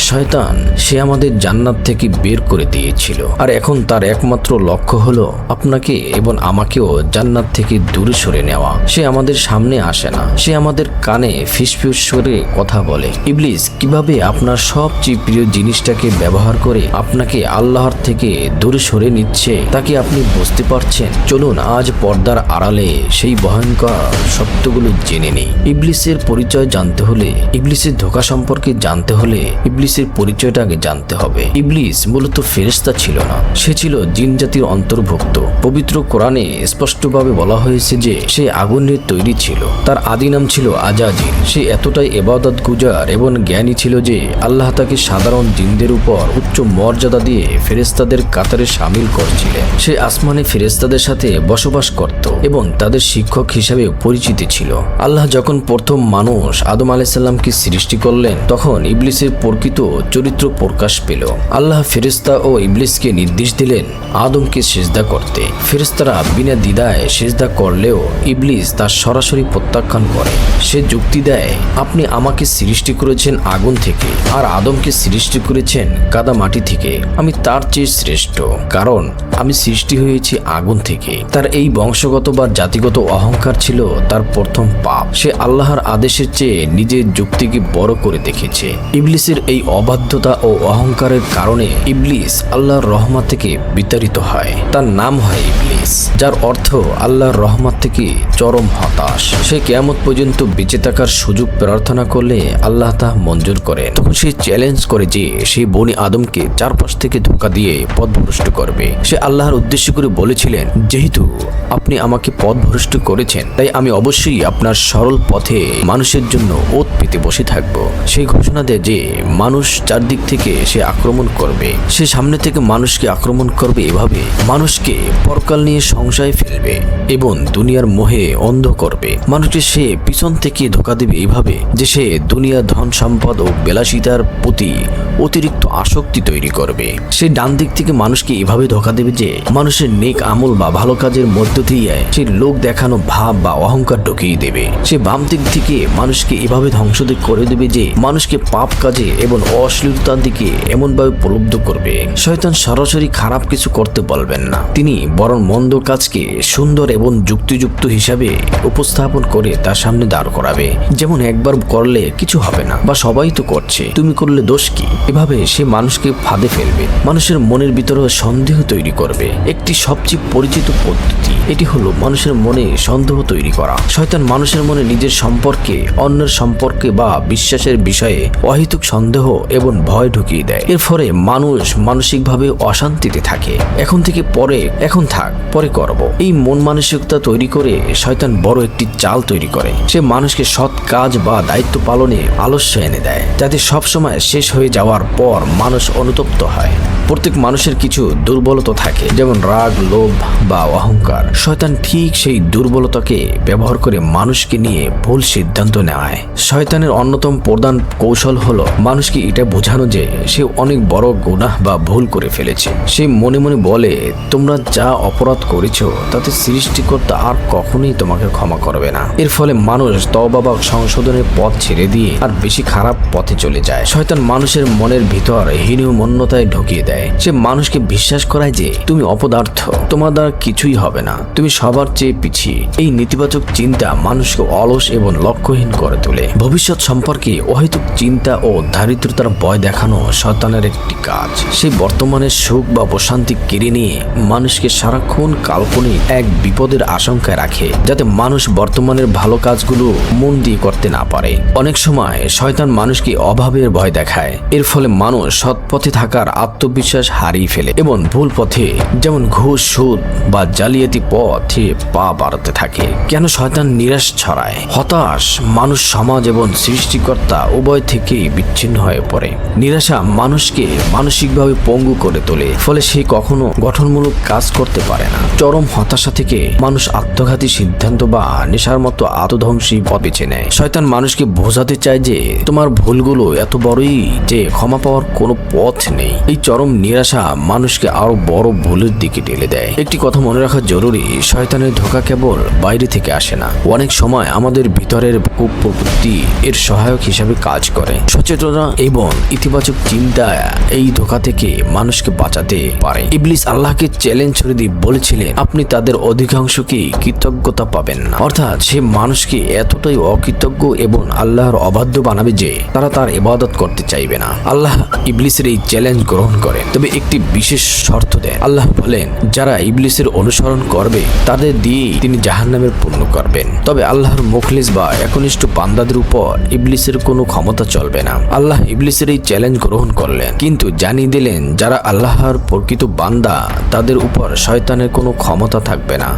শয়তান সে আমাদের জান্নাত থেকে বের করে দিয়েছিল, আর এখন তার একমাত্র লক্ষ্য হলো আপনাকে এবং আমাকেও জান্নাত থেকে দূরে সরে নেওয়া। সে আমাদের সামনে আসে না, সে আমাদের কানে ফিসফিস করে কথা বলে। ইবলিস কিভাবে আপনার সবচেয়ে প্রিয় জিনিসটাকে ব্যবহার করে আপনাকে আল্লাহর থেকে দূরে সরে নিচ্ছে তা কি আপনি বুঝতে পারছেন? চলুন আজ পর্দার আড়ালে সেই ভয়ঙ্কর সত্যগুলো জেনে নেই। ইবলিসের পরিচয় জানতে হলে, ইবলিসের ধোঁকা সম্পর্কে জানতে হলে ইবলিসের পরিচয়টা আগে জানতে হবে। ইবলিস মূলত ফেরেশতা ছিল না, সে ছিল জিন জাতির অন্তর্ভুক্ত। পবিত্র কোরআনে স্পষ্টভাবে বলা হয়েছে যে সে আগুনের তৈরি ছিল। তার আদি নাম ছিল আজাজিল। সে এতটাই ইবাদত গুজার এবং জ্ঞানী ছিল যে আল্লাহ তাকে সাধারণ জিনদের উপর উচ্চ মর্যাদা দিয়ে ফেরেশতাদের কাতারে শামিল করছিলেন। সে আসমানে ফেরেশতাদের সাথে বসবাস করত এবং তাদের শিক্ষক হিসেবে পরিচিত ছিল। আল্লাহ যখন প্রথম মানুষ আদম আলাইহিস সালামকে সৃষ্টি করলেন তখন ইবলিসের প্রকৃত চরিত্র প্রকাশ পেল। আল্লাহ ফেরেশতা ও ইবলিসকে নির্দেশ দিলেন আদমকে সিজদা করতে। ফেরেশতারা বিনা দ্বিধায় সিজদা করলেও ইবলিস তার সরাসরি প্রত্যাখ্যান করে। সে যুক্তি দেয়, আপনি আমাকে সৃষ্টি করেছেন আগুন থেকে আর আদমকে সৃষ্টি করেছেন কাদা মাটি থেকে। আমি তার চেয়ে শ্রেষ্ঠ, কারণ আমি সৃষ্টি হয়েছি আগুন থেকে। তার এই বংশগত বা জাতিগত অহংকার ছিল তার প্রথম পাপ। সে আল্লাহর আদেশের চেয়ে নিজের যুক্তিকে বড় করে দেখেছে। ইবলিসের এই অবাধ্যতা ও অহংকারের কারণে ইবলিস আল্লাহর রহমত থেকে বিতাড়িত হয়। তার নাম হয় ইবলিস, যার অর্থ আল্লাহর রহমত থেকে চরম হতাশ। সে কিয়ামত পর্যন্ত বেঁচে থাকার সুযোগ প্রার্থনা করলে আল্লাহ তা মঞ্জুর করেন। তখন সে চ্যালেঞ্জ করে যে সে বনি আদমকে চারপাশ থেকে ধোঁকা দিয়ে পথভ্রষ্ট করবে। সে আল্লাহর উদ্দেশ্য করে বলেছিলেন, যেহেতু আপনি আমাকে পথভ্রষ্ট করেছেন তাই আমি অবশ্যই আপনার সরল পথে মানুষের জন্য ওত পেতে বসে থাকব। সেই ঘোষণা দেয় যে মানুষ চারদিক থেকে সে আক্রমণ করবে। সে সামনে থেকে মানুষকে আক্রমণ করবে, এভাবে মানুষকে পরকাল নিয়ে সংশয় ফেলবে এবং দুনিয়ার মোহে অন্ধ করবে। মানুষকে সে পিছন থেকে ধোঁকা দেবে এইভাবে যে সে দুনিয়ার ধন সম্পদ ও বিলাসিতার প্রতি অতিরিক্ত আসক্তি তৈরি করবে। সে ডান দিক থেকে মানুষকে এভাবে ধোঁকা দেবে যে মানুষের নেক আমল বা ভালো কাজের মধ্য দিয়ে সে লোক দেখানো ভাব বা অহংকার ঢুকিয়ে দেবে। সে বাম দিক থেকে মানুষকে এভাবে ধ্বংস করে দেবে যে মানুষকে পাপ কাজে এবং অশ্লীলতার দিকে এমনভাবে প্রলুব্ধ করবে। শয়তান সরাসরি খারাপ কিছু করতে বলবেন না, তিনি বরং মন্দ কাজকে সুন্দর এবং যুক্তিযুক্ত হিসাবে উপস্থাপন করে তার সামনে দাঁড় করাবে। যেমন একবার করলে কিছু হবে না বা সবাই তো করছে, তুমি করলে দোষ কি? এভাবে সে মানুষকে ফাঁদে ফেলবে, মানুষের মনের ভিতরে সন্দেহ তৈরি করবে। একটি সবচেয়ে পরিচিত পদ্ধতি এটি হলো মানুষের মনে সন্দেহ তৈরি করা। শয়তান মানুষের মনে নিজের সম্পর্কে, অন্যের সম্পর্কে বা বিশ্বাসের বিষয়ে অহেতুক সন্দেহ এবং ভয় ঢুকিয়ে দেয়। এর ফলে মানুষ মানসিকভাবে অশান্তিতে থাকে। এখন থেকে পরে, এখন থাক, পরে করব, এই মন মানসিকতা তৈরি করে শয়তান বড় একটি চাল তৈরি করে। সে মানুষকে সৎ কাজ বা দায়িত্ব পালনে আলস্য এনে দেয়, যাতে সবসময় শেষ হয়ে যাওয়ার পর মানুষ অনুতপ্ত হয়। প্রত্যেক মানুষের কিছু দুর্বলতা থাকে, যেমন রাগ, লোভ বা অহংকার। শয়তান ঠিক সেই দুর্বলতাকে ব্যবহার করে মানুষকে নিয়ে ভুল সিদ্ধান্ত নেয়। শয়তানের অন্যতম প্রধান কৌশল হলো মানুষকে এটা বোঝানো যে সে অনেক বড় গুনাহ বা ভুল করে ফেলেছে। সে মনে মনে বলে, তোমরা যা অপরাধ করেছো তাতে সৃষ্টিকর্তা আর কখনোই তোমাকে ক্ষমা করবে না। এর ফলে মানুষ তওবা বা সংশোধনের পথ ছেড়ে দিয়ে আর বেশি খারাপ পথে চলে যায়। শয়তান মানুষের মনের ভিতর হীনমন্যতায় ঢুকিয়ে দেয়। সে মানুষকে বিশ্বাস করায় যে তুমি অপদার্থ, তোমার দ্বারা কিছুই হবে না, তুমি সবার চেয়ে পিছিয়ে। এই নেতিবাচক চিন্তা মানুষকে অলস এবং লক্ষ্যহীন করে তোলে। ভবিষ্যৎ সম্পর্কে অহেতুক চিন্তা ও দারিদ্রতার ভয় দেখানো শয়তানের একটি কাজ। সে বর্তমানের সুখ বা প্রশান্তি কেড়ে নিয়ে মানুষকে সারাক্ষণ কাল্পনিক এক বিপদের আশঙ্কায় রাখে, যাতে মানুষ বর্তমানের ভালো কাজগুলো মন দিয়ে করতে না পারে। অনেক সময় শয়তান মানুষকে অভাবের ভয় দেখায়। এর ফলে মানুষ সৎ পথে থাকার আত্মবিশ্বাস হারিয়ে ফেলে এবং ভুল পথে, যেমন ঘুষ, সুদ বা জালিয়াতি পথে পা বাড়াতে থাকে। কেন শয়তান নিরাশ ছড়ায়? হতাশ মানুষ সমাজ এবং সৃষ্টিকর্তা উভয় থেকেই বিচ্ছিন্ন হয়ে পড়ে। নিরাশা মানুষকে মানসিকভাবে পঙ্গু করে তোলে, ফলে সে কখনো গঠনমূলক কাজ করতে পারে না। চরম হতাশা থেকে মানুষ আত্মঘাতী সিদ্ধান্ত বা নেশার মতো আত্মধ্বংসী পথ বেছে নেয়। শয়তান মানুষকে বোঝাতে চায় যে তোমার ভুলগুলো এত বড়ই যে ক্ষমা পাওয়ার কোনো পথ নেই। এই চরম নিরাশা মানুষকে আরো বড় ভুলের দিকে ঠেলে দেয়। একটি কথা মনে রাখা জরুরি, শয়তানের ধোঁকা কেবল বাইরে থেকে আসে না, অনেক সময় আমাদের ভিতরের প্রবৃত্তি এর সহায়ক হিসাবে কাজ করে। সচেতনতা এবং ইতিবাচক চিন্তা এই ধোঁকা থেকে মানুষকে বাঁচাতে পারে। ইবলিস আল্লাহকে চ্যালেঞ্জ করে দিয়ে বলেছিলেন, আপনি তাদের অধিকাংশকে কৃতজ্ঞতা পাবেন না। অর্থাৎ সে মানুষকে এতটাই অকৃতজ্ঞ এবং আল্লাহর অবাধ্য বানাবে যে তারা তার ইবাদত করতে চাইবে না। আল্লাহ ইবলিসের এই চ্যালেঞ্জ গ্রহণ করে, তবে একটি বিশেষ শর্ত দেন। আল্লাহ বলেন, যারা ইবলিসের অনুসরণ করবে তাদের দিয়েই তিনি জাহান্নামের পূর্ণ করবেন। তবে আল্লাহর মুখলিস বা একনিষ্ঠ বান্দাদের উপর ইবলিসের কোনো ক্ষমতা চলবে না। আল্লাহ ইবলিসের এই চ্যালেঞ্জ গ্রহণ করলেন, কিন্তু জানিয়ে দিলেন যারা আল্লাহর প্রকৃত বান্দা তাদের উপর শয়তানের কোনো ক্ষমতা থাকবে না।